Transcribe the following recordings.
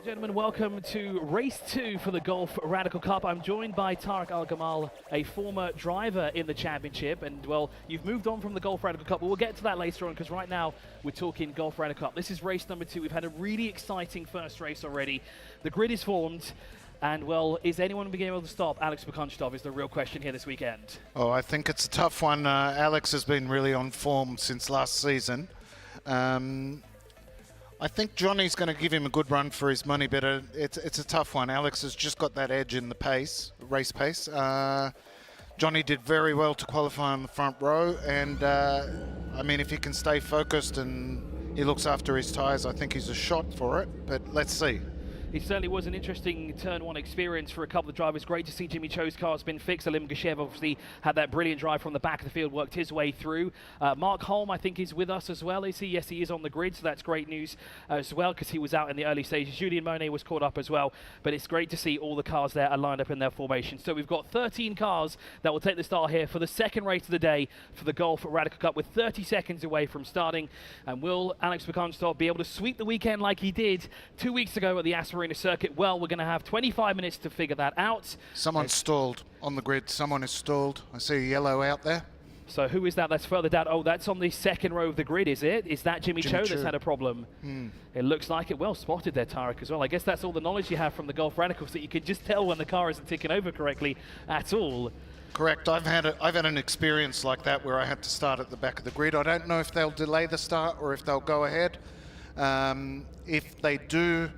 Gentlemen, welcome to race 2 for the Golf Radical Cup. I'm joined by Tariq Al-Gamal, a former driver in the championship, and well, you've moved on from the Golf Radical Cup, but we'll get to that later on because right now we're talking Golf Radical Cup. This is race number 2. We've had a really exciting first race already. The grid is formed, and well, is anyone being able to stop Alex Bukunstov is the real question here this weekend. Oh, I think it's a tough one. Alex has been really on form since last season. I think Johnny's going to give him a good run for his money, but it's a tough one. Alex has just got that edge in the race pace. Johnny did very well to qualify on the front row, and I mean, if he can stay focused and he looks after his tyres, I think he's a shot for it, but let's see. It certainly was an interesting turn one experience for a couple of drivers. Great to see Jimmy Cho's car's been fixed. Alim Gashev obviously had that brilliant drive from the back of the field, worked his way through. Mark Holm, I think, is with us as well, is he? Yes, he is on the grid, so that's great news as well, because he was out in the early stages. Julien Monet was caught up as well, but it's great to see all the cars there are lined up in their formation. So we've got 13 cars that will take the start here for the second race of the day for the Golf Radical Cup, with 30 seconds away from starting. And will Alex Bukunstov be able to sweep the weekend like he did 2 weeks ago at the Aspirina circuit? Well, we're going to have 25 minutes to figure that out. Someone's stalled on the grid. Someone is stalled. I see yellow out there. So who is that? That's further down. Oh, that's on the second row of the grid, is it? Is that Jimmy Cho that's had a problem? It looks like it. Well spotted there, Tariq, as well. I guess that's all the knowledge you have from the Golf Radicals, that you can just tell when the car isn't ticking over correctly at all. Correct. I've had an experience like that where I had to start at the back of the grid. I don't know if they'll delay the start or if they'll go ahead. If they do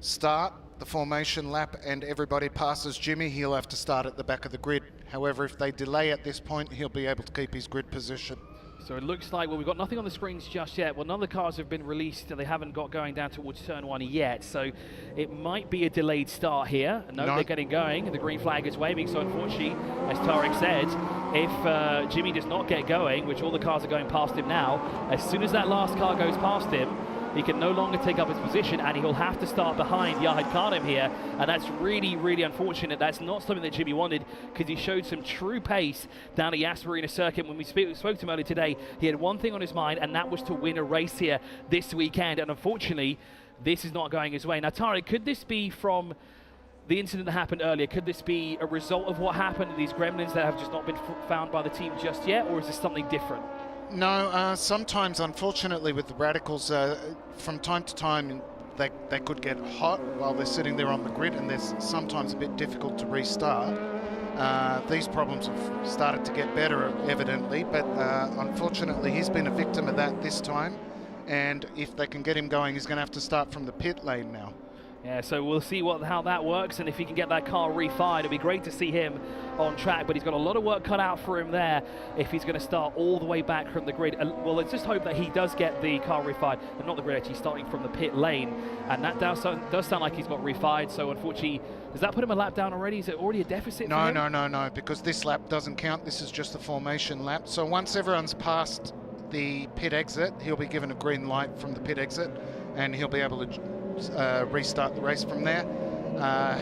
start the formation lap and everybody passes Jimmy, he'll have to start at the back of the grid. However, if they delay at this point, he'll be able to keep his grid position. So it looks like, well, we've got nothing on the screens just yet. Well, none of the cars have been released, and they haven't got going down towards turn 1 yet. So it might be a delayed start here. No, they're getting going. The green flag is waving. So unfortunately, as Tariq said, if Jimmy does not get going, which all the cars are going past him now, as soon as that last car goes past him, he can no longer take up his position, and he'll have to start behind Yahid Kardem here, and that's really, really unfortunate. That's not something that Jimmy wanted, because he showed some true pace down at the Aspirina circuit. When we spoke to him earlier today, he had one thing on his mind, and that was to win a race here this weekend, and unfortunately, this is not going his way. Now, Tariq, could this be from the incident that happened earlier? Could this be a result of what happened, these gremlins that have just not been found by the team just yet, or is this something different? No, sometimes, unfortunately, with the Radicals, from time to time, they could get hot while they're sitting there on the grid, and they're sometimes a bit difficult to restart. These problems have started to get better, evidently, but unfortunately, he's been a victim of that this time, and if they can get him going, he's going to have to start from the pit lane now. Yeah, so we'll see how that works, and if he can get that car refired, it'd be great to see him on track, but he's got a lot of work cut out for him there if he's going to start all the way back from the grid. Well, let's just hope that he does get the car refired, and not the grid, actually starting from the pit lane, and that does sound like he's got refired. So unfortunately, does that put him a lap down already? Is it already a deficit for him? No, because this lap doesn't count. This is just a formation lap. So once everyone's passed the pit exit, he'll be given a green light from the pit exit, and he'll be able to restart the race from there.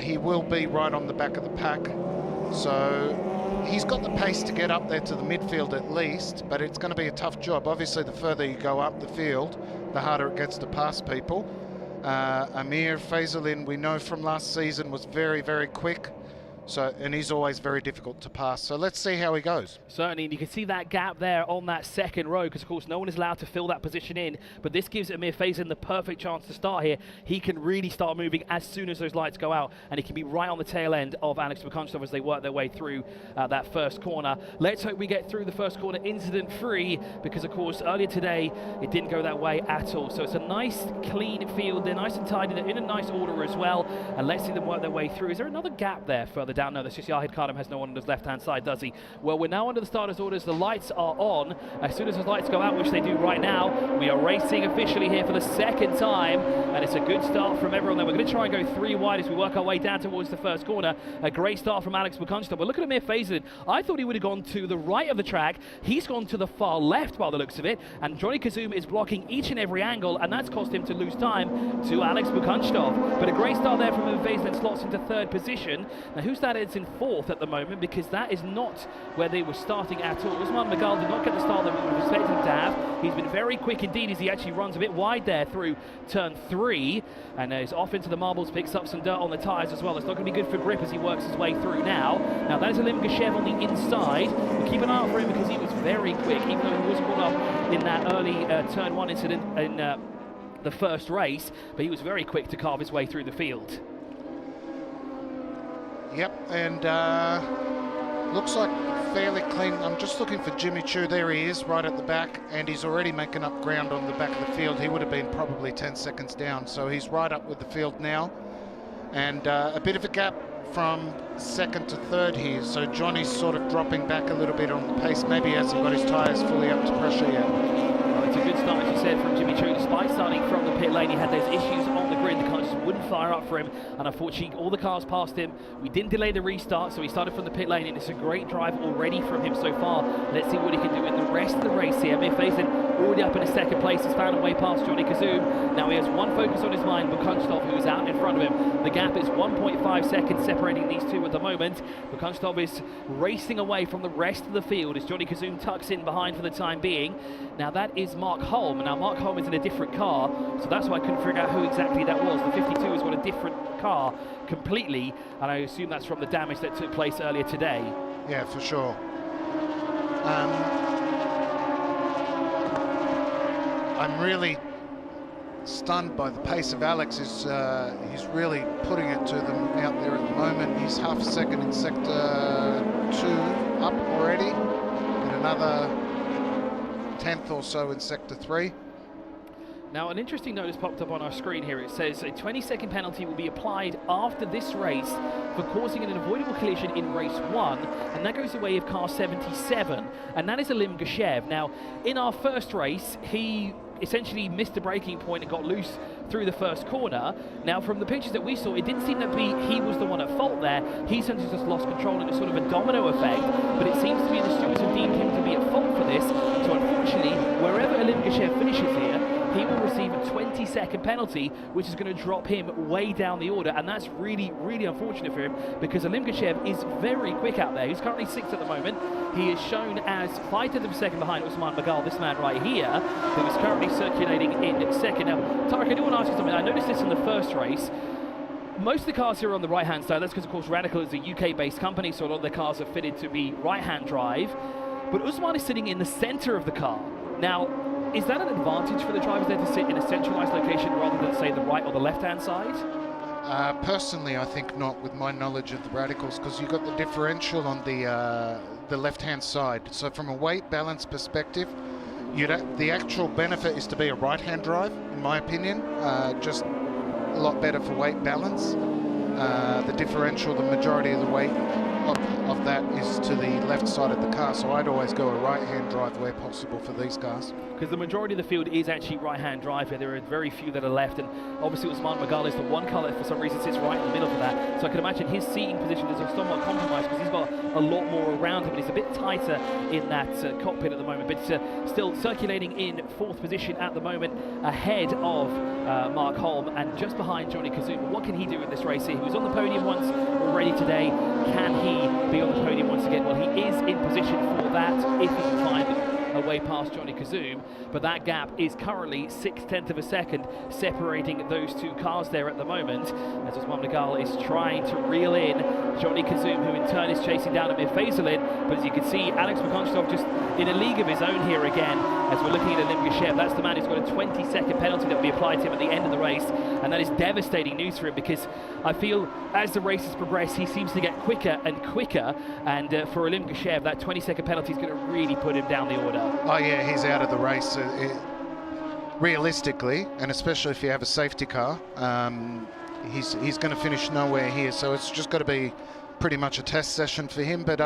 He will be right on the back of the pack, so he's got the pace to get up there to the midfield at least, but it's going to be a tough job. Obviously, the further you go up the field, the harder it gets to pass people. Amir Faisalin, we know from last season, was very, very quick. And he's always very difficult to pass. So let's see how he goes. Certainly, and you can see that gap there on that second row, because of course no one is allowed to fill that position in, but this gives Amir Faisalin the perfect chance to start here. He can really start moving as soon as those lights go out, and he can be right on the tail end of Alex Bukunstov as they work their way through that first corner. Let's hope we get through the first corner incident-free, because of course earlier today it didn't go that way at all. So it's a nice clean field, they're nice and tidy, they're in a nice order as well, and let's see them work their way through. Is there another gap there further down? No, that's just Yahid Kardem has no one on his left-hand side, does he? Well, we're now under the starters' orders. The lights are on. As soon as the lights go out, which they do right now, we are racing officially here for the second time, and it's a good start from everyone there. We're going to try and go 3 wide as we work our way down towards the first corner. A great start from Alex Bukunstov. But look at Amir Faisalin. I thought he would have gone to the right of the track. He's gone to the far left by the looks of it, and Johnny Kazuma is blocking each and every angle, and that's cost him to lose time to Alex Bukunstov. But a great start there from Amir Faisalin, slots into third position. Now, who's that that it's in fourth at the moment, because that is not where they were starting at all. Usman Magal did not get the start that we would expect him to have. He's been very quick indeed as he actually runs a bit wide there through turn 3, and he's off into the marbles, picks up some dirt on the tyres as well. It's not going to be good for grip as he works his way through now. Now that is Alim Gashev on the inside. We'll keep an eye out for him because he was very quick, even though he was caught up in that early turn 1 incident in the first race, but he was very quick to carve his way through the field. Yep, and looks like fairly clean. I'm just looking for Jimmy Chu. There he is, right at the back, and he's already making up ground on the back of the field. He would have been probably 10 seconds down, so he's right up with the field now. And a bit of a gap from second to third here, so Johnny's sort of dropping back a little bit on the pace. Maybe he hasn't got his tyres fully up to pressure yet. Well, it's a good start, as you said, from Jimmy Chu. Despite starting from the pit lane, he had those issues on the grid. The car just wouldn't fire up for him, and unfortunately all the cars passed him. We didn't delay the restart, so he started from the pit lane, and it's a great drive already from him so far. Let's see what he can do in the rest of the race here. Amir Faison already up in a second place. He's found a way past Johnny Kazoum. Now he has one focus on his mind, Bukunstov, who is out in front of him. The gap is 1.5 seconds separating these two at the moment. Bukunstov is racing away from the rest of the field as Johnny Kazoum tucks in behind for the time being. Now that is Mark Holm. Now Mark Holm is in a different car, so that's why I couldn't figure out who exactly that was. The 52 has got a different car completely, and I assume that's from the damage that took place earlier today. Yeah, for sure. I'm really stunned by the pace of Alex. He's really putting it to them out there at the moment. He's half a second in sector 2 up already, and another 10th or so in sector 3. Now, an interesting note has popped up on our screen here. It says a 20-second penalty will be applied after this race for causing an unavoidable collision in race 1, and that goes the way of car 77, and that is Alim Gashev. Now, in our first race, he essentially missed the braking point and got loose through the first corner. Now, from the pictures that we saw, it didn't seem that he was the one at fault there. He essentially just lost control, and it's sort of a domino effect, but it seems to be the stewards have deemed him to be at fault for this. So unfortunately, wherever Alim Gashev finishes here, he will receive a 20-second penalty, which is going to drop him way down the order, and that's really, really unfortunate for him, because Alim Gashev is very quick out there. He's currently 6th at the moment. He is shown as 5/10 of a second behind Usman Magal, this man right here, who is currently circulating in second. Now, Tarek, I do want to ask you something. I noticed this in the first race. Most of the cars here are on the right-hand side. That's because, of course, Radical is a UK-based company, so a lot of the cars are fitted to be right-hand drive. But Usman is sitting in the center of the car. Now, is that an advantage for the drivers there to sit in a centralized location rather than, say, the right or the left-hand side? Personally, I think not, with my knowledge of the Radicals, because you've got the differential on the left-hand side. So from a weight balance perspective, the actual benefit is to be a right-hand drive, in my opinion. Just a lot better for weight balance. The differential, the majority of the weight of that is to the left side of the car, so I'd always go a right-hand drive where possible for these cars. Because the majority of the field is actually right-hand drive here. There are very few that are left, and obviously Usman Magal is the one car that for some reason sits right in the middle for that. So I can imagine his seating position is somewhat compromised because he's got a lot more around him, and he's a bit tighter in that cockpit at the moment, but still circulating in 4th position at the moment, ahead of Mark Holm and just behind Johnny Kazoum. What can he do in this race here? He was on the podium once already today. Can he be on the podium once again? Well, he is in position for that if he can find away past Johnny Kazoum, but that gap is currently 6/10 of a second separating those two cars there at the moment, as Usman Magal is trying to reel in Johnny Kazoum, who in turn is chasing down Amir Faison. But as you can see, Alex Bukunstov just in a league of his own here again, as we're looking at Alim Gashev. That's the man who's got a 20-second penalty that will be applied to him at the end of the race, and that is devastating news for him, because I feel as the races progress, he seems to get quicker and quicker, and for Alim Gashev, that 20-second penalty is going to really put him down the order. Oh yeah, he's out of the race. Realistically, and especially if you have a safety car, he's going to finish nowhere here. So it's just got to be pretty much a test session for him. But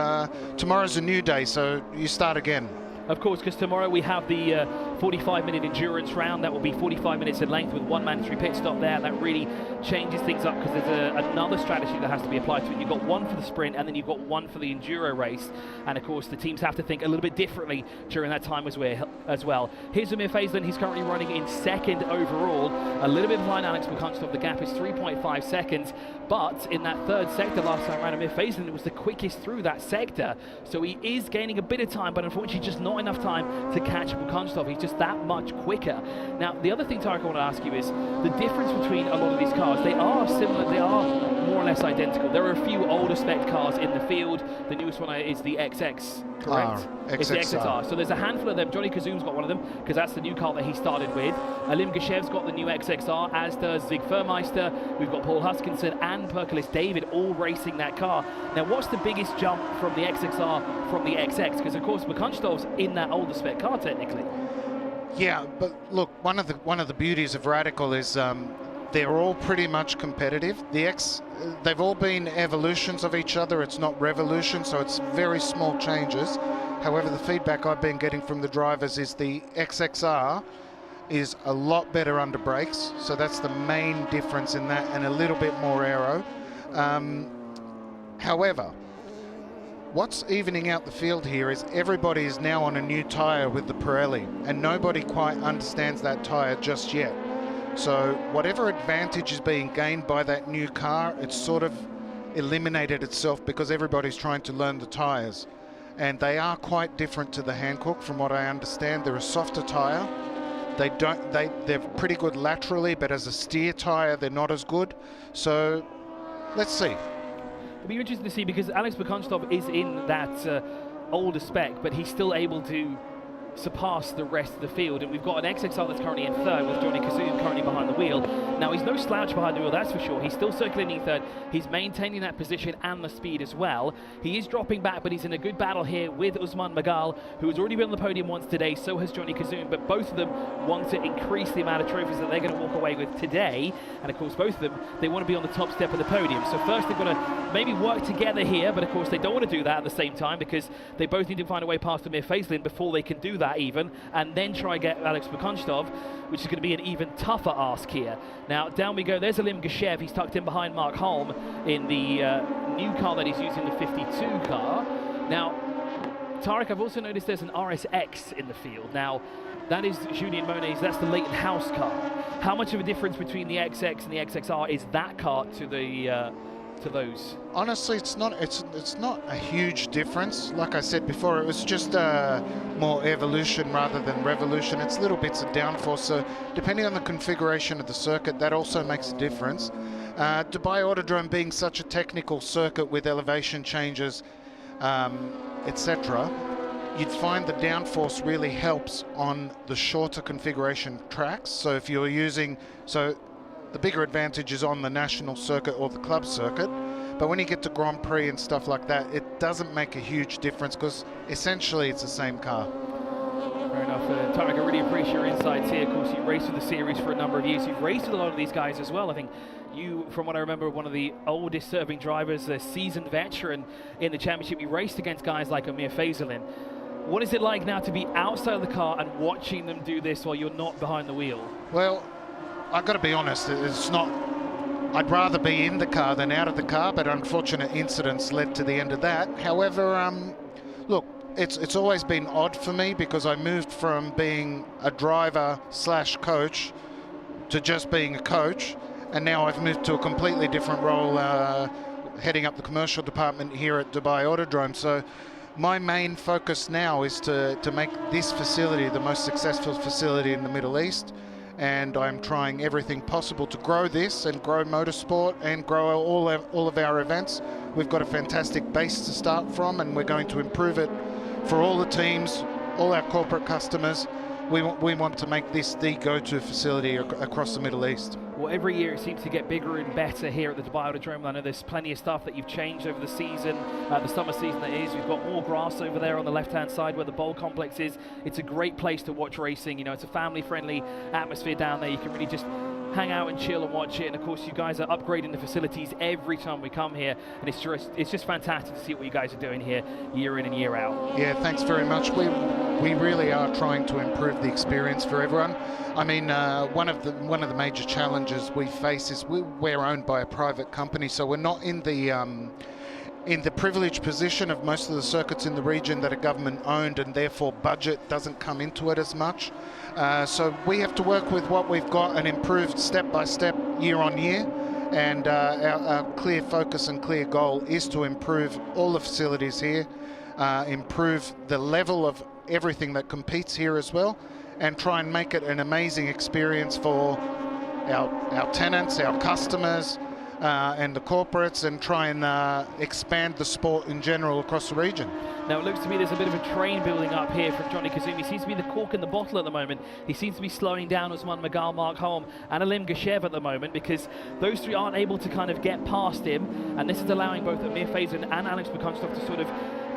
tomorrow's a new day, so you start again. Of course, because tomorrow we have the 45-minute endurance round. That will be 45 minutes in length with one mandatory pit stop there. That really changes things up because there's another strategy that has to be applied to it. You've got one for the sprint and then you've got one for the enduro race. And of course, the teams have to think a little bit differently during that time as well. Here's Amir Faislin. He's currently running in second overall. A little bit behind Alex McCunstoff. The gap is 3.5 seconds. But in that third sector last time around, Amir Faislin was the quickest through that sector. So he is gaining a bit of time, but unfortunately just not enough time to catch McCunstoff. He's just that much quicker. Now, the other thing, Tarek, I want to ask you is the difference between a lot of these cars. They are similar, they are more or less identical. There are a few older spec cars in the field. The newest one is the XX, correct? It's the XXR. So there's a handful of them. Johnny Kazoom's got one of them because that's the new car that he started with. Alim Gashev's got the new XXR, as does Zig Furmeister. We've got Paul Huskinson and Perkelis David all racing that car. Now, what's the biggest jump from the XXR from the XX? Because of course McCunstoff's in that older spec car technically. Yeah, but look, one of the beauties of Radical is they're all pretty much competitive. They've all been evolutions of each other. It's not revolution, so it's very small changes. However, the feedback I've been getting from the drivers is the XXR is a lot better under brakes, so that's the main difference in that, and a little bit more aero. However, what's evening out the field here is everybody is now on a new tyre with the Pirelli, and nobody quite understands that tyre just yet. So whatever advantage is being gained by that new car, it's sort of eliminated itself because everybody's trying to learn the tyres. And they are quite different to the Hankook from what I understand. They're a softer tyre. They're pretty good laterally, but as a steer tyre, they're not as good. So let's see. It'll be interesting to see because Alex McCunstoff is in that older spec, but he's still able to surpass the rest of the field, and we've got an XXR that's currently in third with Johnny Kazoom currently behind the wheel. Now, he's no slouch behind the wheel, that's for sure. He's still circulating third. He's maintaining that position and the speed as well. He is dropping back, but he's in a good battle here with Usman Magal, who has already been on the podium once today. So has Johnny Kazoom, but both of them want to increase the amount of trophies that they're going to walk away with today. And of course, both of them, they want to be on the top step of the podium. So first they've got to maybe work together here, but of course they don't want to do that at the same time because they both need to find a way past Amir Faislin before they can do that even, and then try and get Alex McCunstoff, which is going to be an even tougher ask here. Now, down we go. There's Alim Gashev. He's tucked in behind Mark Holm in the new car that he's using, the 52 car. Now, Tarek, I've also noticed there's an RSX in the field. Now, that is Julien Monet's, that's the Leighton House car. How much of a difference between the XX and the XXR is that car to the to those? Honestly, it's not a huge difference. Like I said before, it was just more evolution rather than revolution. It's little bits of downforce, so depending on the configuration of the circuit, that also makes a difference. Dubai Autodrome being such a technical circuit with elevation changes, etc., you'd find the downforce really helps on the shorter configuration tracks. So if you're using, the bigger advantage is on the national circuit or the club circuit, but when you get to Grand Prix and stuff like that, it doesn't make a huge difference because essentially it's the same car. Fair enough. Tarek, I really appreciate your insights here. Of course, you raced with the series for a number of years. You've raced with a lot of these guys as well. I think you, from what I remember, one of the oldest serving drivers, a seasoned veteran in the championship. You raced against guys like Amir Faislin. What is it like now to be outside of the car and watching them do this while you're not behind the wheel? Well, I've got to be honest, it's not, I'd rather be in the car than out of the car, but unfortunate incidents led to the end of that. However, look, it's always been odd for me because I moved from being a driver / coach to just being a coach, and now I've moved to a completely different role, heading up the commercial department here at Dubai Autodrome. So my main focus now is to make this facility the most successful facility in the Middle East. And I'm trying everything possible to grow this and grow motorsport and grow all of our events. We've got a fantastic base to start from, and we're going to improve it for all the teams, all our corporate customers. We want to make this the go-to facility across the Middle East. Well, every year it seems to get bigger and better here at the Dubai Autodrome. I know there's plenty of stuff that you've changed over the season, the summer season that is. We've got more grass over there on the left-hand side where the bowl complex is. It's a great place to watch racing. You know, it's a family-friendly atmosphere down there. You can really just hang out and chill and watch it. And of course, you guys are upgrading the facilities every time we come here, and it's just fantastic to see what you guys are doing here year in and year out. Yeah, thanks very much. we really are trying to improve the experience for everyone. I mean, one of the major challenges we face is we're owned by a private company, so we're not in the privileged position of most of the circuits in the region that are government owned, and therefore budget doesn't come into it as much. So we have to work with what we've got and improve step by step, year on year. And our clear focus and clear goal is to improve all the facilities here, improve the level of everything that competes here as well, and try and make it an amazing experience for our tenants, our customers, and the corporates, and try and expand the sport in general across the region. Now it looks to me there's a bit of a train building up here from Johnny Kazum. He seems to be the cork in the bottle at the moment. He seems to be slowing down Usman Magal, Mark Holm and Alim Gashev at the moment, because those three aren't able to kind of get past him, and this is allowing both Amir Faison and Alex Bukunstov to sort of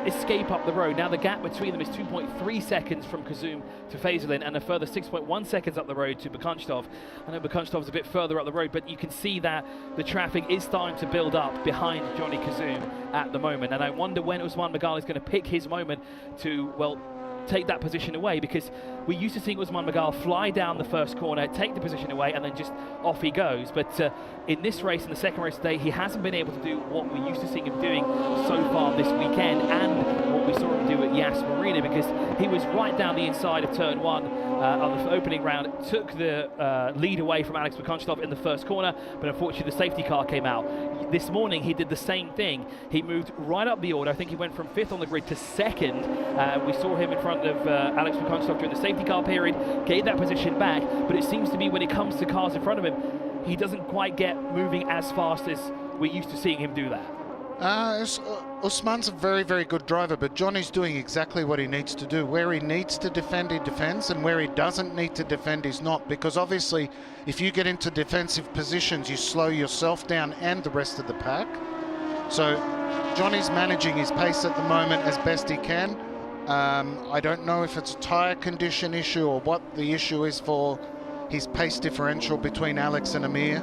escape up the road. Now the gap between them is 2.3 seconds from Kazum to Faisalin, and a further 6.1 seconds up the road to Bukunstov. I know Bukunstov's a bit further up the road, but you can see that the traffic is starting to build up behind Johnny Kazum at the moment, and I wonder when Usman Magal is going to pick his moment to, well, take that position away, because we used to see Usman Magal fly down the first corner, take the position away, and then just off he goes. But in this race, in the second race today, he hasn't been able to do what we used to see him doing so far this weekend, and what we saw him do at Yas Marina, because he was right down the inside of turn one on the opening round, took the lead away from Alex Bukunstov in the first corner, but unfortunately the safety car came out. This morning he did the same thing. He moved right up the order. I think he went from 5th on the grid to 2nd. We saw him in front of Alex Bukunstov during the safety car period, gave that position back, but it seems to be when it comes to cars in front of him, he doesn't quite get moving as fast as we're used to seeing him do that. Usman's a very, very good driver, but Johnny's doing exactly what he needs to do. Where he needs to defend, he defends, and where he doesn't need to defend, he's not. Because obviously, if you get into defensive positions, you slow yourself down and the rest of the pack. So Johnny's managing his pace at the moment as best he can. I don't know if it's a tyre condition issue or what the issue is for his pace differential between Alex and Amir.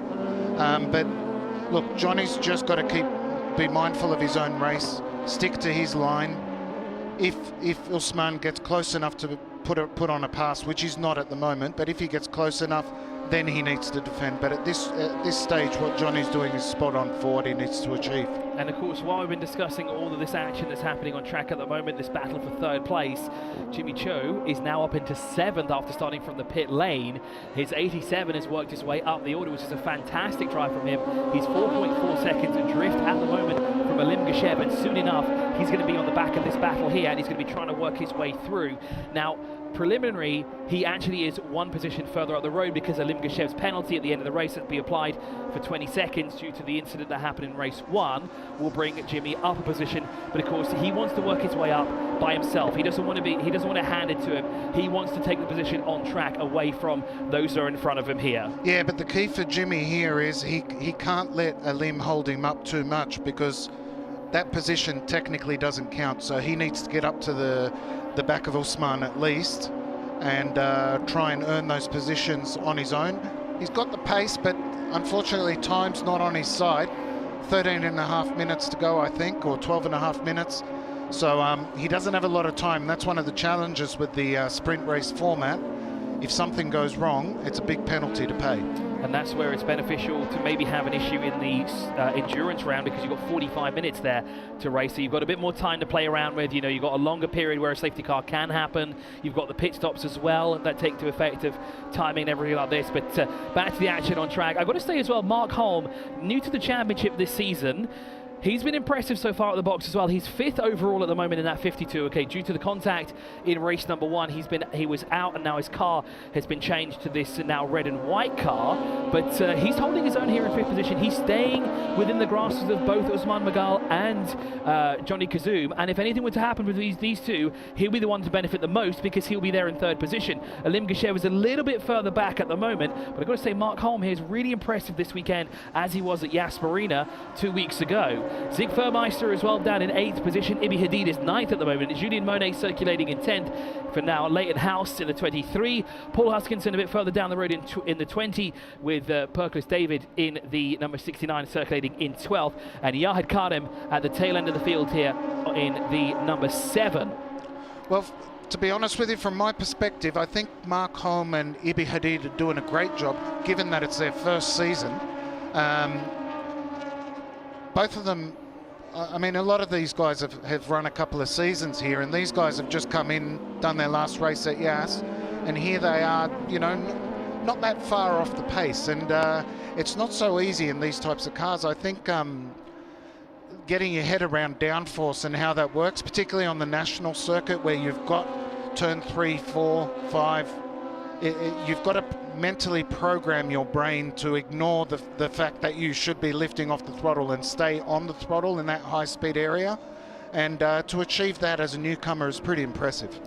But look, Johnny's just got to be mindful of his own race, stick to his line. If Usman gets close enough to put on a pass, which he's not at the moment, but if he gets close enough, then he needs to defend. But at this stage, what Johnny's doing is spot on for what he needs to achieve. And of course, while we've been discussing all of this action that's happening on track at the moment, this battle for 3rd place, Jimmy Cho is now up into 7th after starting from the pit lane. His 87 has worked his way up the order, which is a fantastic drive from him. He's 4.4 seconds adrift at the moment from Alim Gashev, and soon enough, he's going to be on the back of this battle here, and he's going to be trying to work his way through. Now, preliminary, he actually is one position further up the road, because Alim Gashev's penalty at the end of the race that will be applied for 20 seconds due to the incident that happened in race 1 will bring Jimmy up a position. But of course, he wants to work his way up by himself. He doesn't want to hand it to him. He wants to take the position on track away from those that are in front of him here. Yeah, but the key for Jimmy here is he can't let Alim hold him up too much, because that position technically doesn't count. So he needs to get up to the back of Usman at least, and try and earn those positions on his own. He's got the pace, but unfortunately time's not on his side. 13.5 minutes to go, I think, or 12.5 minutes. So he doesn't have a lot of time. That's one of the challenges with the sprint race format. If something goes wrong, it's a big penalty to pay. And that's where it's beneficial to maybe have an issue in the endurance round, because you've got 45 minutes there to race, so you've got a bit more time to play around with. You know, you've got a longer period where a safety car can happen. You've got the pit stops as well that take to effect of timing and everything like this. But back to the action on track. I've got to say as well, Mark Holm, new to the championship this season, he's been impressive so far at the box as well. He's 5th overall at the moment in that 52. Okay, due to the contact in race number 1, he was out, and now his car has been changed to this now red and white car. But he's holding his own here in 5th position. He's staying within the grasp of both Usman Magal and Johnny Kazum. And if anything were to happen with these two, he'll be the one to benefit the most, because he'll be there in 3rd position. Alim Gashev is a little bit further back at the moment, but I've got to say Mark Holm here is really impressive this weekend, as he was at Yas Marina 2 weeks ago. Zig Furmeister as well down in 8th position. Ibi Hadid is 9th at the moment. Julien Monet circulating in 10th for now. Leighton House in the 23. Paul Huskinson a bit further down the road in the 20, with Perkles David in the number 69 circulating in 12th. And Yahed Kadem at the tail end of the field here in the number 7. Well, to be honest with you, from my perspective, I think Mark Holm and Ibi Hadid are doing a great job, given that it's their first season. Both of them, I mean, a lot of these guys have run a couple of seasons here, and these guys have just come in, done their last race at Yas, and here they are, you know, not that far off the pace. And it's not so easy in these types of cars. I think getting your head around downforce and how that works, particularly on the national circuit where you've got turn 3, 4, 5, you've got to mentally program your brain to ignore the fact that you should be lifting off the throttle and stay on the throttle in that high speed area. And to achieve that as a newcomer is pretty impressive.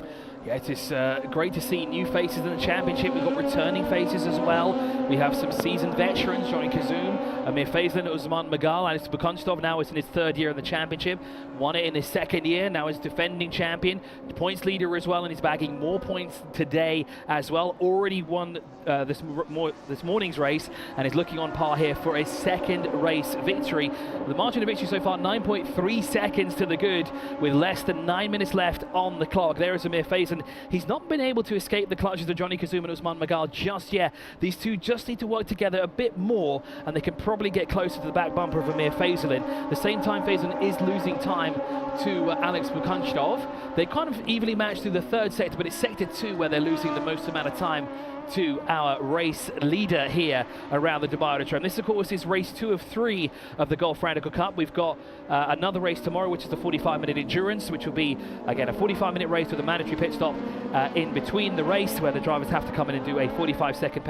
Yeah, it is great to see new faces in the championship. We've got returning faces as well. We have some seasoned veterans, Johnny Kazoum, Amir Faisalin, Usman Magal, Alex Bukunstov now is in his 3rd year in the championship. Won it in his 2nd year, now is defending champion. Points leader as well, and he's bagging more points today as well. Already won this morning's race, and is looking on par here for a 2nd race victory. The margin of victory so far, 9.3 seconds to the good, with less than 9 minutes left on the clock. There is Amir Faisalin. He's not been able to escape the clutches of Johnny Kazoum and Usman Magal just yet. These two just need to work together a bit more, and they can probably get closer to the back bumper of Amir Faisalin. At the same time, Faisalin is losing time to Alex Bukunstov. They kind of evenly matched through the 3rd sector, but it's sector 2 where they're losing the most amount of time to our race leader here around the Dubai Auto Track. This, of course, is race 2 of 3 of the Gulf Radical Cup. We've got another race tomorrow, which is the 45-minute endurance, which will be, again, a 45-minute race with a mandatory pit stop in between the race, where the drivers have to come in and do a 45-second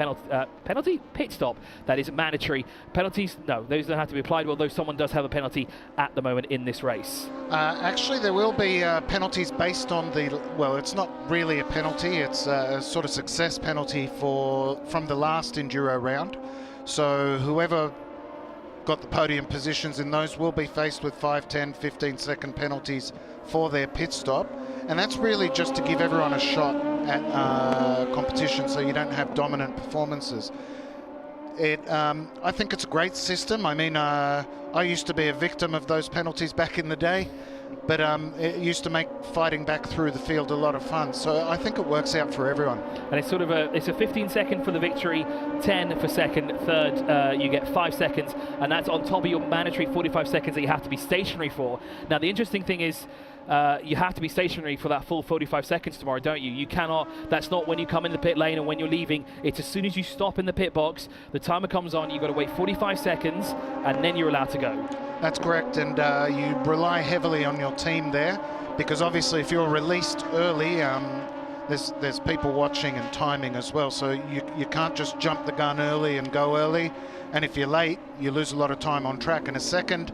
penalty pit stop. That is mandatory. Penalties, no, those don't have to be applied, although someone does have a penalty at the moment in this race. Actually, there will be penalties based on the, well, it's not really a penalty, it's a sort of success penalty from the last enduro round. So whoever got the podium positions in those will be faced with 5, 10, 15-second penalties for their pit stop, and that's really just to give everyone a shot at competition, so you don't have dominant performances. I think it's a great system. I mean, I used to be a victim of those penalties back in the day, but it used to make fighting back through the field a lot of fun. So I think it works out for everyone. And it's sort of it's a 15-second for the victory, 10 for second, third you get 5 seconds, and that's on top of your mandatory 45 seconds that you have to be stationary for. Now the interesting thing is, you have to be stationary for that full 45 seconds tomorrow, don't you? You cannot, that's not when you come in the pit lane and when you're leaving. It's as soon as you stop in the pit box, the timer comes on, you've got to wait 45 seconds, and then you're allowed to go. That's correct, and you rely heavily on your team there, because obviously if you're released early, there's people watching and timing as well, so you can't just jump the gun early and go early, and if you're late, you lose a lot of time on track, and a second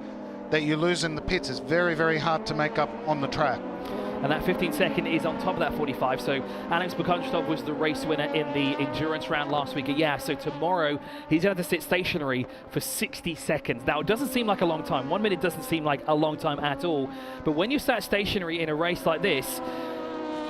that you lose in the pits is very, very hard to make up on the track. And that 15-second is on top of that 45. So Alex Bukunstov was the race winner in the endurance round last week. Yeah, so tomorrow he's going to have to sit stationary for 60 seconds. Now, it doesn't seem like a long time. 1 minute doesn't seem like a long time at all. But when you sat stationary in a race like this,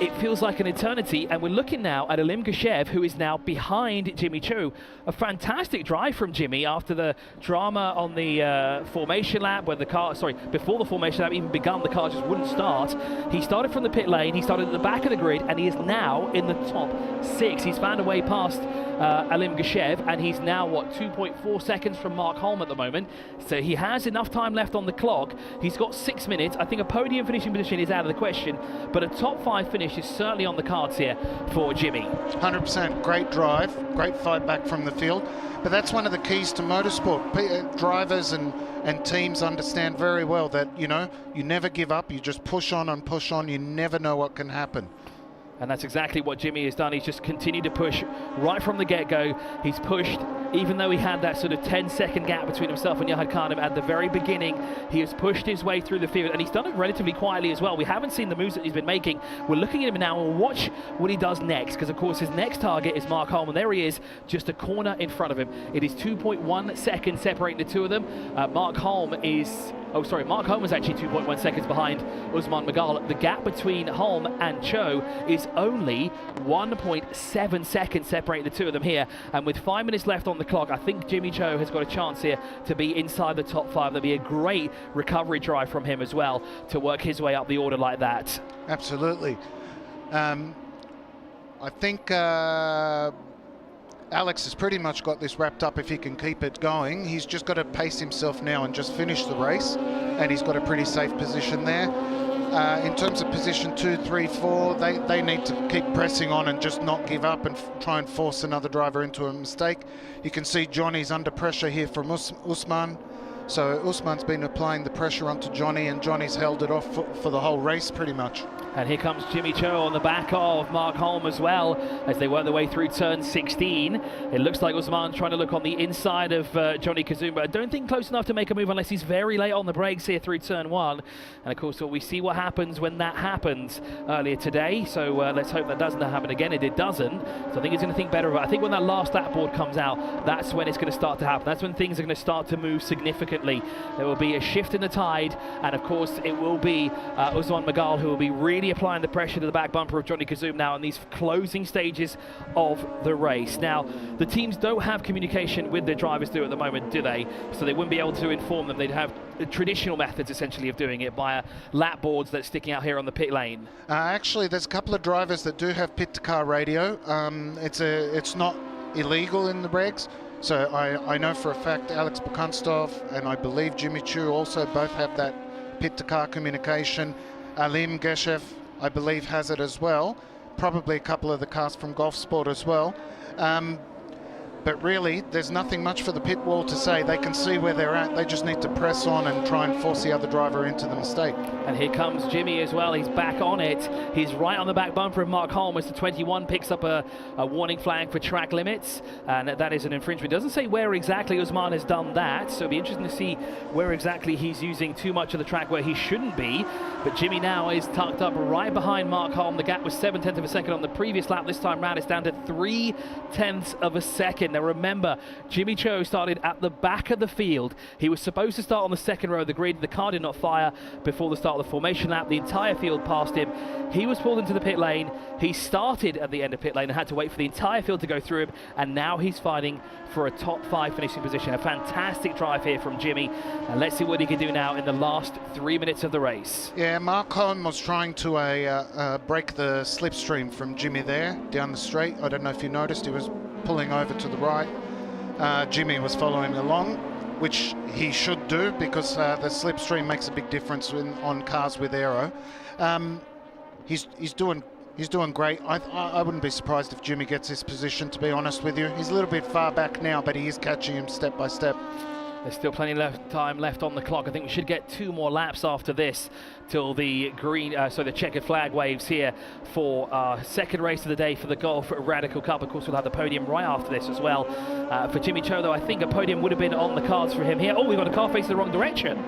it feels like an eternity, and we're looking now at Alim Geshev, who is now behind Jimmy Cho. A fantastic drive from Jimmy after the drama on the formation lap, where the car, before the formation lap even begun, the car just wouldn't start. He started from the pit lane, he started at the back of the grid, and he is now in the top 6. He's found a way past Alim Geshev, and he's now, 2.4 seconds from Mark Holm at the moment. So he has enough time left on the clock. He's got 6 minutes. I think a podium finishing position is out of the question, but a top 5 finish is certainly on the cards here for Jimmy. 100%, great drive, great fight back from the field. But that's one of the keys to motorsport. Drivers and teams understand very well that, you never give up, you just push on and push on, you never know what can happen. And that's exactly what Jimmy has done. He's just continued to push right from the get-go. He's pushed, even though he had that sort of 10-second gap between himself and Yahad Khanem at the very beginning. He has pushed his way through the field, and he's done it relatively quietly as well. We haven't seen the moves that he's been making. We're looking at him now and watch what he does next, because of course his next target is Mark Holm, and there he is, just a corner in front of him. It is 2.1 seconds separating the two of them. Mark Holm is actually 2.1 seconds behind Usman Magal. The gap between Holm and Cho is only 1.7 seconds separating the two of them here. And with 5 minutes left on the clock, I think Jimmy Cho has got a chance here to be inside the top 5. There'll be a great recovery drive from him as well to work his way up the order like that. Absolutely. I think Alex has pretty much got this wrapped up if he can keep it going. He's just got to pace himself now and just finish the race, and he's got a pretty safe position there. In terms of position 2, 3, 4, they need to keep pressing on and just not give up and try and force another driver into a mistake. You can see Johnny's under pressure here from Usman. So Usman's been applying the pressure onto Johnny, and Johnny's held it off for the whole race pretty much. And here comes Jimmy Cho on the back of Mark Holm as well, as they work their way through turn 16. It looks like Usman trying to look on the inside of Johnny Kazum, but I don't think close enough to make a move unless he's very late on the brakes here through turn 1. And of course, we see what happens when that happens earlier today. So let's hope that doesn't happen again. It doesn't. So I think he's going to think better about it. I think when that last lap board comes out, that's when it's going to start to happen. That's when things are going to start to move significantly. There will be a shift in the tide, and of course, it will be Usman Magal who will be really applying the pressure to the back bumper of Johnny Kazum now in these closing stages of the race. Now, the teams don't have communication with their drivers at the moment, do they? So they wouldn't be able to inform them. They'd have traditional methods, essentially, of doing it via lap boards that's sticking out here on the pit lane. Actually, there's a couple of drivers that do have pit-to-car radio. It's not illegal in the regs. So I know for a fact Alex Bukanstov and I believe Jimmy Chu also both have that pit-to-car communication. Alim Geshev, I believe, has it as well. Probably a couple of the cars from Golf Sport as well. But really, there's nothing much for the pit wall to say. They can see where they're at. They just need to press on and try and force the other driver into the mistake. And here comes Jimmy as well. He's back on it. He's right on the back bumper of Mark Holm as the 21 picks up a warning flag for track limits. And that is an infringement. It doesn't say where exactly Usman has done that. So it'll be interesting to see where exactly he's using too much of the track where he shouldn't be. But Jimmy now is tucked up right behind Mark Holm. The gap was 7/10 of a second on the previous lap. This time round, it's down to 3/10 of a second. Now remember, Jimmy Cho started at the back of the field. He was supposed to start on the second row of the grid. The car did not fire before the start of the formation lap. The entire field passed him. He was pulled into the pit lane. He started at the end of pit lane and had to wait for the entire field to go through him. And now he's fighting for a top 5 finishing position. A fantastic drive here from Jimmy. And let's see what he can do now in the last 3 minutes of the race. Yeah, Mark Holm was trying to break the slipstream from Jimmy there down the straight. I don't know if you noticed, he was pulling over to the right. Jimmy was following along, which he should do because the slipstream makes a big difference on cars with aero. He's doing great. I wouldn't be surprised if Jimmy gets his position, to be honest with you. He's a little bit far back now, but he is catching him step by step. There's still plenty of time left on the clock. I think we should get 2 more laps after this till the green, so the checkered flag waves here for our second race of the day for the Golf Radical Cup. Of course, we'll have the podium right after this as well. For Jimmy Cho, though, I think a podium would have been on the cards for him here. Oh, we've got a car facing the wrong direction.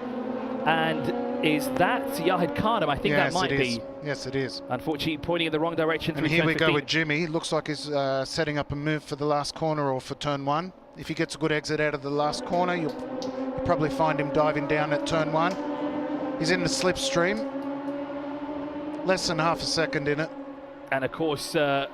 And is that Yahid Khanum? I think that might be. Yes, it is. Unfortunately, pointing in the wrong direction. And here we go with Jimmy. Looks like he's setting up a move for the last corner or for turn 1. If he gets a good exit out of the last corner, you'll probably find him diving down at turn 1. He's in the slipstream. Less than half a second in it. And of course, as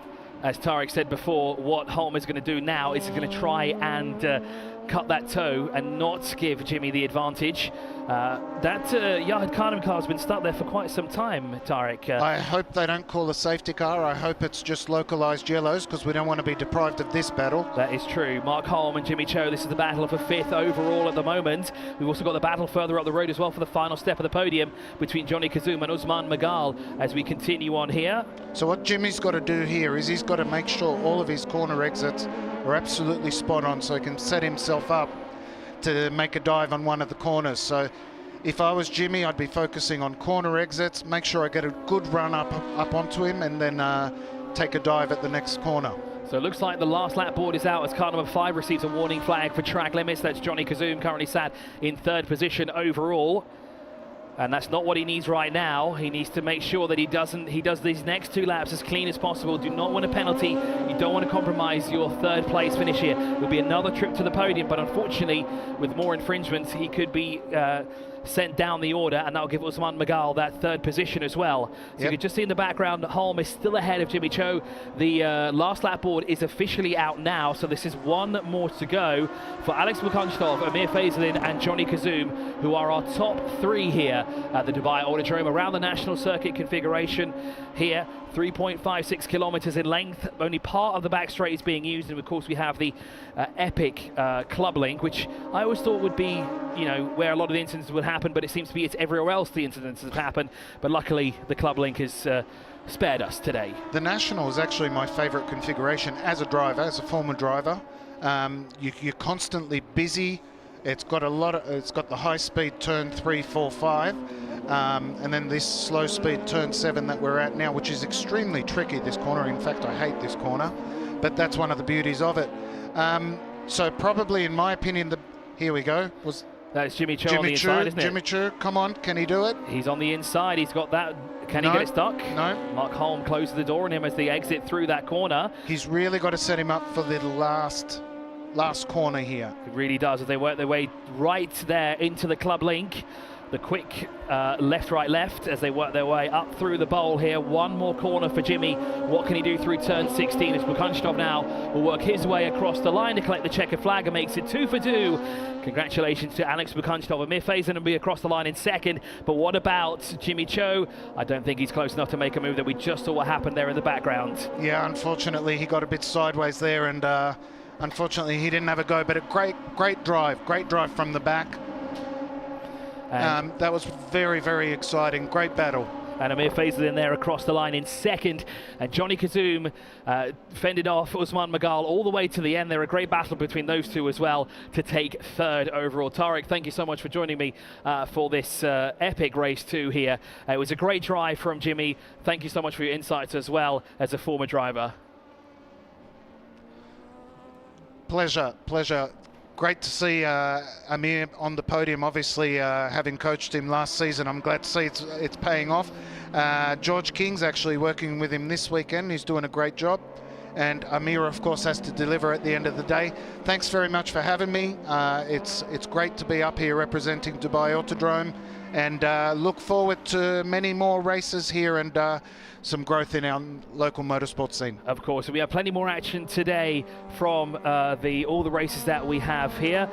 Tarek said before, what Holm is going to do now is he's going to try and cut that toe and not give Jimmy the advantage. That Yahid Khanum car has been stuck there for quite some time, Tarek. I hope they don't call a safety car. I hope it's just localised yellows because we don't want to be deprived of this battle. That is true. Mark Holm and Jimmy Cho, this is the battle of a 5th overall at the moment. We've also got the battle further up the road as well for the final step of the podium between Johnny Kazum and Usman Magal as we continue on here. So what Jimmy's got to do here is he's got to make sure all of his corner exits are absolutely spot on so he can set himself up to make a dive on one of the corners. So if I was Jimmy, I'd be focusing on corner exits, make sure I get a good run up onto him and then take a dive at the next corner. So it looks like the last lap board is out as car number 5 receives a warning flag for track limits. That's Johnny Kazum, currently sat in 3rd position overall. And that's not what he needs right now. He needs to make sure that he does these next 2 laps as clean as possible. Do not want a penalty. You don't want to compromise your 3rd place finish here. It will be another trip to the podium, but unfortunately, with more infringements, he could be sent down the order, and that'll give Usman Magal that third position as well. So you can just see in the background, Holm is still ahead of Jimmy Cho. The last lap board is officially out now, so this is one more to go for Alex Bukunchtov, Amir Faisalin, and Johnny Kazoum, who are our top three here at the Dubai Autodrome around the national circuit configuration here. 3.56 kilometers in length. Only part of the back straight is being used, and of course we have the epic club link, which I always thought would be, you know, where a lot of the incidents would happen, but it seems to be it's everywhere else the incidents have happened. But luckily the club link has spared us today. The National is actually my favorite configuration as a driver, as a former driver. You're constantly busy. It's got it's got the high speed turn 3, 4, 5. And then this slow speed turn 7 that we're at now, which is extremely tricky, this corner. In fact, I hate this corner, but that's one of the beauties of it. So probably, in my opinion, here we go. That's Jimmy Cho on the inside, isn't it? Jimmy Cho, come on, can he do it? He's on the inside, he's got that. Can he get it stuck? No. Mark Holm closes the door on him as they exit through that corner. He's really got to set him up for the last corner here. It really does, as they work their way right there into the club link. The quick left, right, left as they work their way up through the bowl here. One more corner for Jimmy. What can he do through turn 16 as Bukunchtov now will work his way across the line to collect the checkered flag and makes it 2 for 2. Congratulations to Alex Bukunchtov. Amir Faisalin will be across the line in second. But what about Jimmy Cho? I don't think he's close enough to make a move. That we just saw what happened there in the background. Yeah, unfortunately he got a bit sideways there, and unfortunately he didn't have a go, but a great drive from the back. That was very, very exciting. Great battle. And Amir Faisalin there across the line in second. And Johnny Kazoum fended off Usman Magal all the way to the end. There a great battle between those two as well to take third overall. Tariq, thank you so much for joining me for this epic race too here. It was a great drive from Jimmy. Thank you so much for your insights as well as a former driver. Pleasure. Great to see Amir on the podium, obviously having coached him last season. I'm glad to see it's paying off. George King's actually working with him this weekend. He's doing a great job. And Amir, of course, has to deliver at the end of the day. Thanks very much for having me. It's great to be up here representing Dubai Autodrome, and look forward to many more races here and some growth in our local motorsport scene. Of course, we have plenty more action today from all the races that we have here.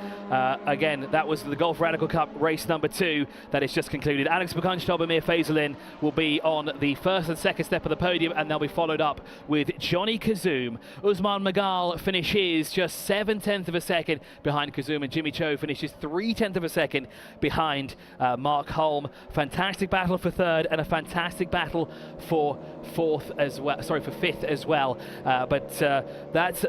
Again, that was the Gulf Radical Cup race number 2 that is just concluded. Alex Bukunchtov, Amir Faisalin will be on the first and second step of the podium, and they'll be followed up with Johnny Kazoum. Usman Magal finishes just 7/10 of a second behind Kazoum, and Jimmy Cho finishes 3/10 of a second behind Mark Holm. Fantastic battle for third, and a fantastic battle for fifth as well. But that's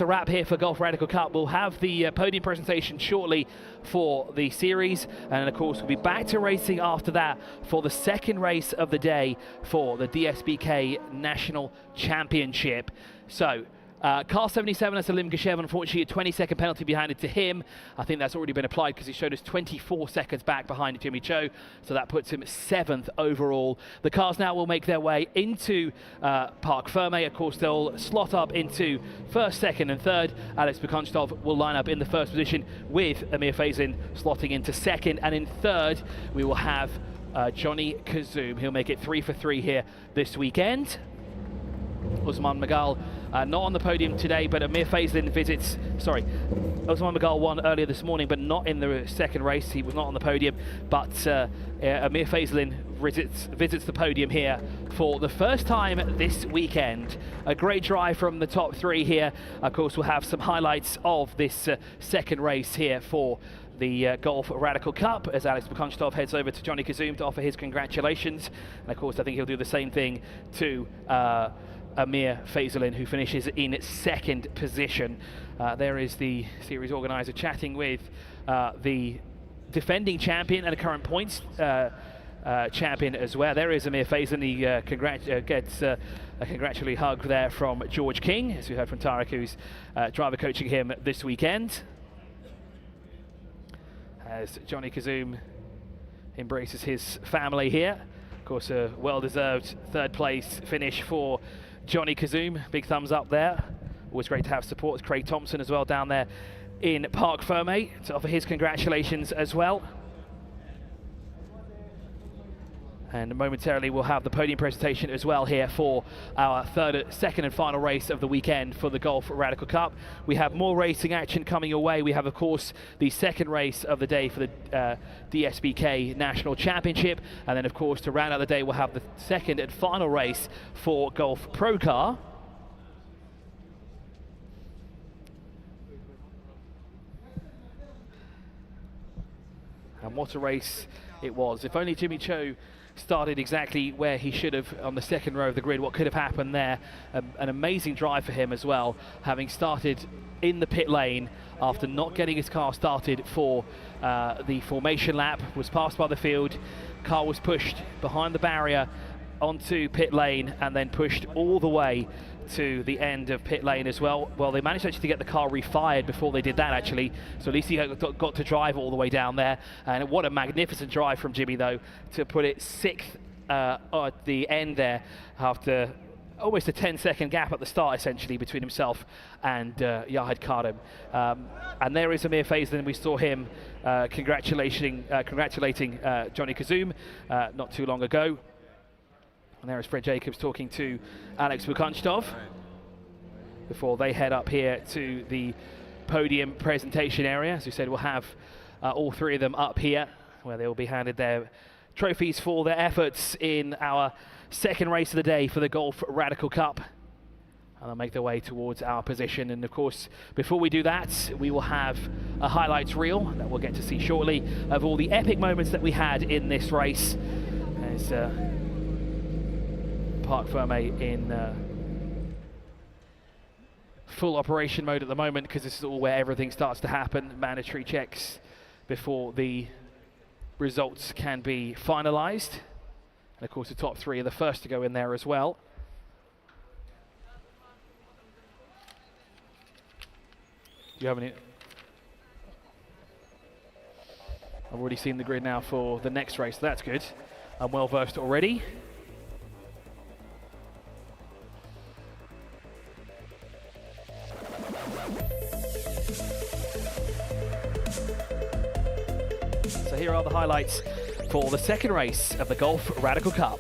a wrap here for Gulf Radical Cup. We'll have the podium presentation shortly for the series, and of course we'll be back to racing after that for the second race of the day for the DSBK National Championship. So Car 77, that's Alim Geshev, unfortunately a 20-second penalty behind it to him. I think that's already been applied because he showed us 24 seconds back behind Jimmy Cho, so that puts him 7th overall. The cars now will make their way into Parc Ferme. Of course, they'll slot up into first, second and third. Alex Bukunchtov will line up in the first position with Amir Faisalin slotting into second, and in third we will have Johnny Kazoum. He'll make it 3 for 3 here this weekend. Usman Magal not on the podium today, but Amir Faisalin Usman Magal won earlier this morning, but not in the second race. He was not on the podium, but Amir Faisalin visits the podium here for the first time this weekend. A great drive from the top 3 here. Of course, we'll have some highlights of this second race here for the Gulf Radical Cup as Alex Bukunchtov heads over to Johnny Kazoum to offer his congratulations. And of course, I think he'll do the same thing to Amir Faisalin, who finishes in second position. There is the series organizer chatting with the defending champion and a current points champion as well. There is Amir Faisalin. He gets a congratulatory hug there from George King, as we heard from Tariq, who's driver coaching him this weekend. As Johnny Kazoum embraces his family here. Of course, a well-deserved third place finish for Johnny Kazoum. Big thumbs up there. Always great to have support. Craig Thompson as well down there in Parc Ferme to offer his congratulations as well. And momentarily we'll have the podium presentation as well here for our second and final race of the weekend for the Golf Radical Cup. We have more racing action coming your way. We have, of course, the second race of the day for the DSBK National Championship. And then, of course, to round out the day, we'll have the second and final race for Golf Pro Car. And what a race it was. If only Jimmy Cho started exactly where he should have on the second row of the grid, what could have happened there. An amazing drive for him as well, having started in the pit lane after not getting his car started for the formation lap, was passed by the field, car was pushed behind the barrier onto pit lane and then pushed all the way to the end of pit lane as well. Well, they managed actually to get the car refired before they did that actually, so at least he got to drive all the way down there. And what a magnificent drive from Jimmy though, to put it sixth at the end there after almost a 10-second gap at the start essentially between himself and Yahed Kardem. And there is Amir Faisal, we saw him congratulating Johnny Kazoum not too long ago. And there is Fred Jacobs talking to Alex Bukunchtov before they head up here to the podium presentation area. As we said, we'll have all three of them up here where they will be handed their trophies for their efforts in our second race of the day for the Golf Radical Cup. And they'll make their way towards our position. And of course, before we do that, we will have a highlights reel that we'll get to see shortly of all the epic moments that we had in this race. As Parc Fermé in full operation mode at the moment, because this is all where everything starts to happen. Mandatory checks before the results can be finalized. And of course the top three are the first to go in there as well. Do you have any? I've already seen the grid now for the next race, so that's good. I'm well versed already. So here are the highlights for the second race of the Golf Radical Cup.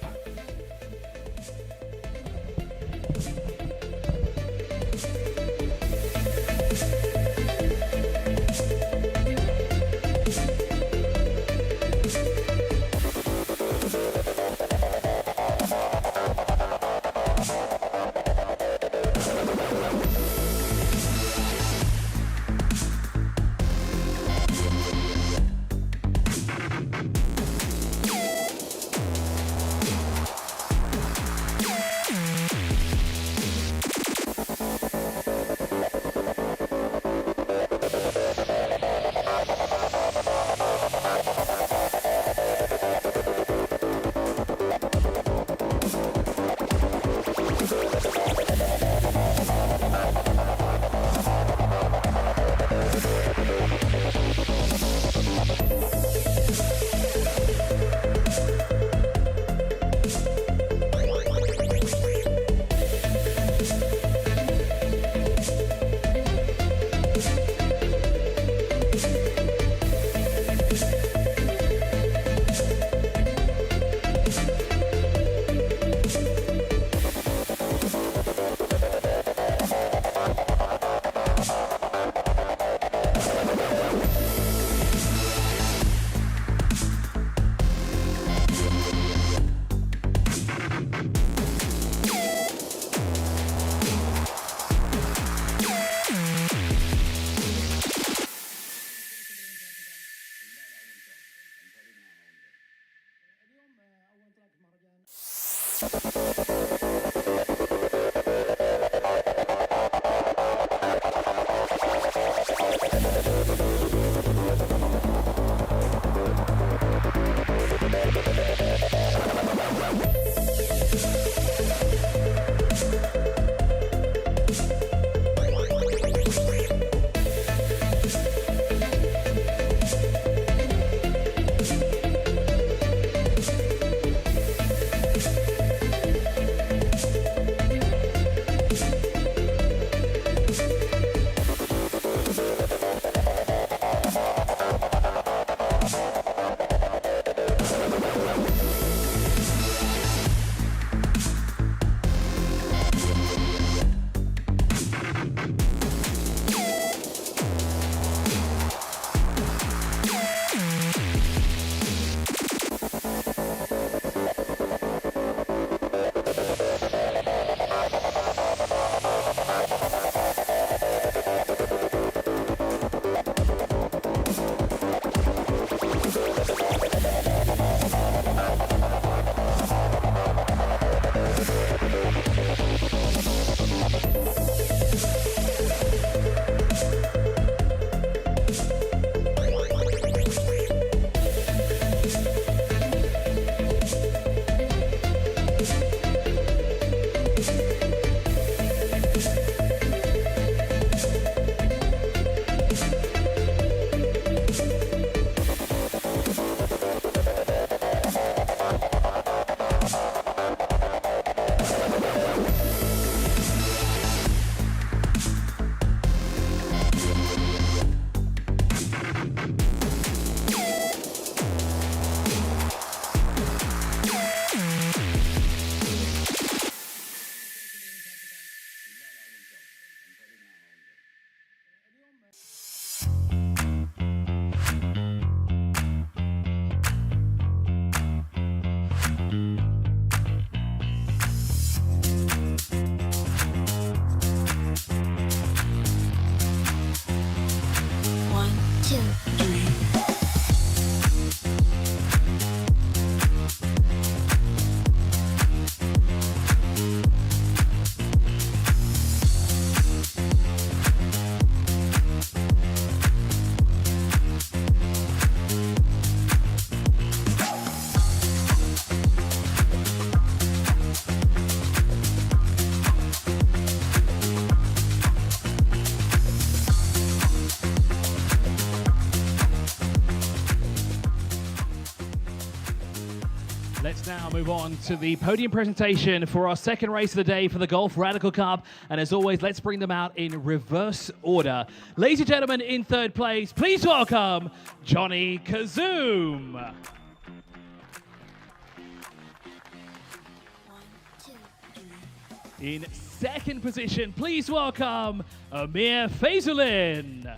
Let's now move on to the podium presentation for our second race of the day for the Golf Radical Cup. And as always, let's bring them out in reverse order. Ladies and gentlemen, in third place, please welcome Johnny Kazoom. In second position, please welcome Amir Fazulin.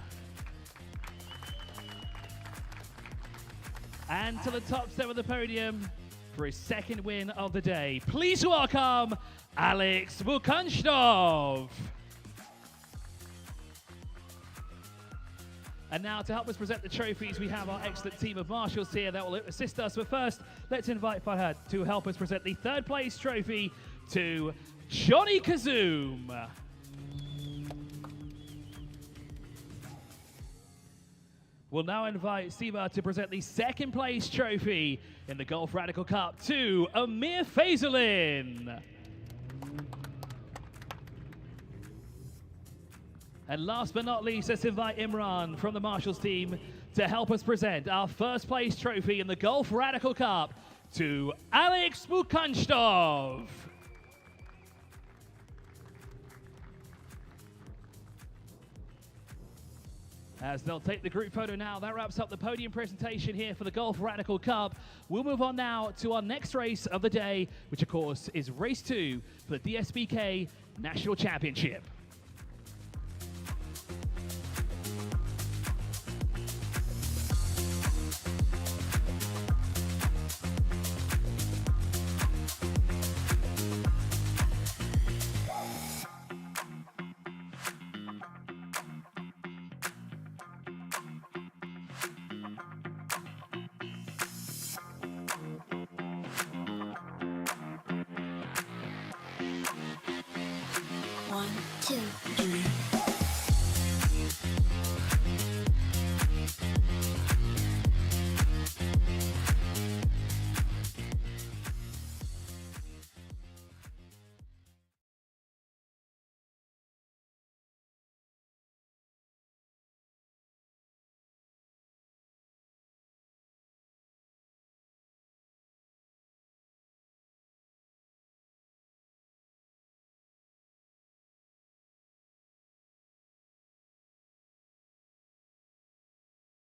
And to the top step of the podium for his second win of the day, please welcome Alex Vukanshnov. And now to help us present the trophies, we have our excellent team of marshals here that will assist us. But first, let's invite Farhad to help us present the third place trophy to Johnny Kazoom. We'll now invite Siva to present the second place trophy in the Golf Radical Cup to Amir Fazulin. And last but not least, let's invite Imran from the Marshals team to help us present our first place trophy in the Golf Radical Cup to Alex Vukanshnov. As they'll take the group photo now, that wraps up the podium presentation here for the Golf Radical Cup. We'll move on now to our next race of the day, which of course is race 2 for the DSBK National Championship. One, two, three.